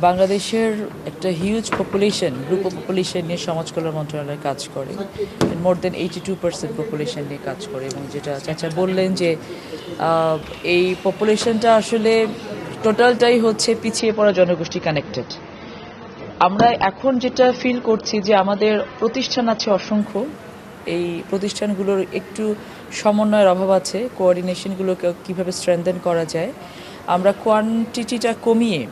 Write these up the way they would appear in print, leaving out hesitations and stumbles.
বাংলাদেশের একটা huge population group of population নিয়ে সমাজ কল্যাণ মন্ত্রণালয় কাজ করে। মোর দেন 82% পপুলেশন নিয়ে কাজ করে এবং যেটা চাচা বললেন যে এই পপুলেশনটা আসলে টোটালটাই হচ্ছে পিছিয়ে পড়া জনগোষ্ঠী কানেক্টেড। আমরা এখন যেটা ফিল করছি যে আমাদের প্রতিষ্ঠান আছে অসংখ্য, এই প্রতিষ্ঠানগুলোর একটু সমন্বয়ের অভাব আছে, কোঅর্ডিনেশনগুলোকে কীভাবে স্ট্রেংথেন করা যায়, আমরা কোয়ান্টিটিটা কমিয়ে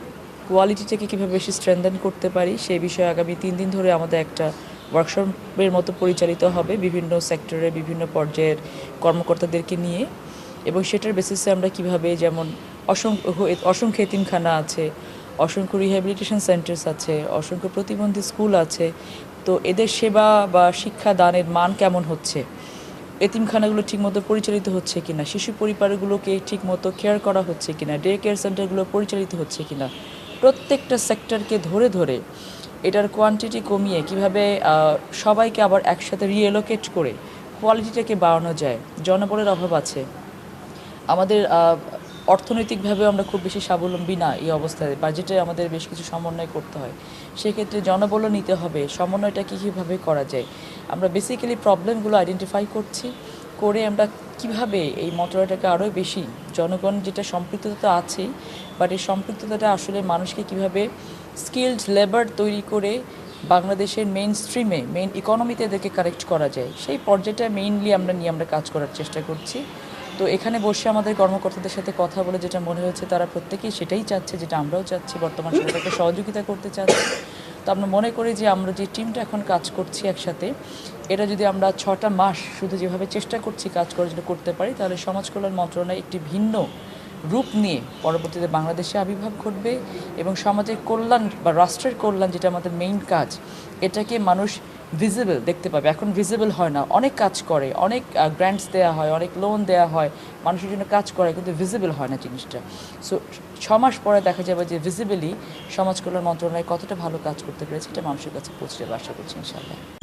কোয়ালিটিটাকে কীভাবে বেশি স্ট্রেংথেন করতে পারি সেই বিষয়ে আগামী 3 দিন ধরে আমাদের একটা ওয়ার্কশপের মতো পরিচালিত হবে বিভিন্ন সেক্টরে বিভিন্ন পর্যায়ের কর্মকর্তাদেরকে নিয়ে, এবং সেটার বেসিসে আমরা কিভাবে, যেমন অসংখ্য এতিমখানা আছে, অসংখ্য রিহ্যাবিলিটেশন সেন্টার্স আছে, অসংখ্য প্রতিবন্ধী স্কুল আছে, তো এদের সেবা বা শিক্ষা দানের মান কেমন হচ্ছে, এতিমখানাগুলো ঠিকমতো পরিচালিত হচ্ছে কিনা, শিশু পরিবারগুলোকে ঠিকমতো কেয়ার করা হচ্ছে কিনা, ডে কেয়ার সেন্টারগুলো পরিচালিত হচ্ছে কিনা, প্রত্যেকটা সেক্টরকে ধরে ধরে এটার কোয়ান্টিটি কমিয়ে কিভাবে সবাইকে আবার একসাথে রিএলোকেট করে কোয়ালিটিটাকে বাড়ানো যায়। জনবলের অভাব আছে, আমাদের অর্থনৈতিকভাবে আমরা খুব বেশি স্বাবলম্বী না, এই অবস্থায় বাজেটে আমাদের বেশ কিছু সমন্বয় করতে হয়, সেক্ষেত্রে জনবলও নিতে হবে, সমন্বয়টা কীভাবে করা যায়। আমরা বেসিক্যালি প্রবলেমগুলো আইডেন্টিফাই করছি, করে আমরা কিভাবে এই মন্ত্রণালয়টাকে আরও বেশি, জনগণ যেটা সম্পৃক্ততা আছেই, বাট এই সম্পৃক্ততাটা আসলে মানুষকে কিভাবে স্কিলড লেবার তৈরি করে বাংলাদেশের মেইন স্ট্রিমে মেইন ইকোনমিতে এদেরকে কারেক্ট করা যায়, সেই পর্যায়টা মেইনলি আমরা কাজ করার চেষ্টা করছি। তো এখানে বসে আমাদের কর্মকর্তাদের সাথে কথা বলে যেটা মনে হচ্ছে তারা প্রত্যেকেই সেটাই চাচ্ছে, যেটা আমরাও চাচ্ছি, বর্তমান সরকারকে সহযোগিতা করতে চাচ্ছি। তো আমরা মনে করি যে আমরা যে টিমটা এখন কাজ করছি একসাথে, এটা যদি আমরা 6টা মাস শুধু যেভাবে চেষ্টা করছি কাজ করার জন্য করতে পারি, তাহলে সমাজ কল্যাণ মন্ত্রণালয় একটি ভিন্ন রূপ নিয়ে পরবর্তীতে বাংলাদেশে আবির্ভাব ঘটবে এবং সমাজের কল্যাণ বা রাষ্ট্রের কল্যাণ, যেটা আমাদের মেইন কাজ, এটাকে মানুষ ভিজিবল দেখতে পাবে। এখন ভিজিবল হয় না, অনেক কাজ করে, অনেক গ্র্যান্টস দেওয়া হয়, অনেক লোন দেওয়া হয়, মানুষের জন্য কাজ করে, কিন্তু ভিজিবল হয় না জিনিসটা। সো 6 মাস পরে দেখা যাবে যে ভিজিবলি সমাজ কল্যাণ মন্ত্রণালয় কতটা ভালো কাজ করতে পেরেছে, এটা মানুষের কাছে পৌঁছে যাবে, আশা করছি ইনশাআল্লাহ।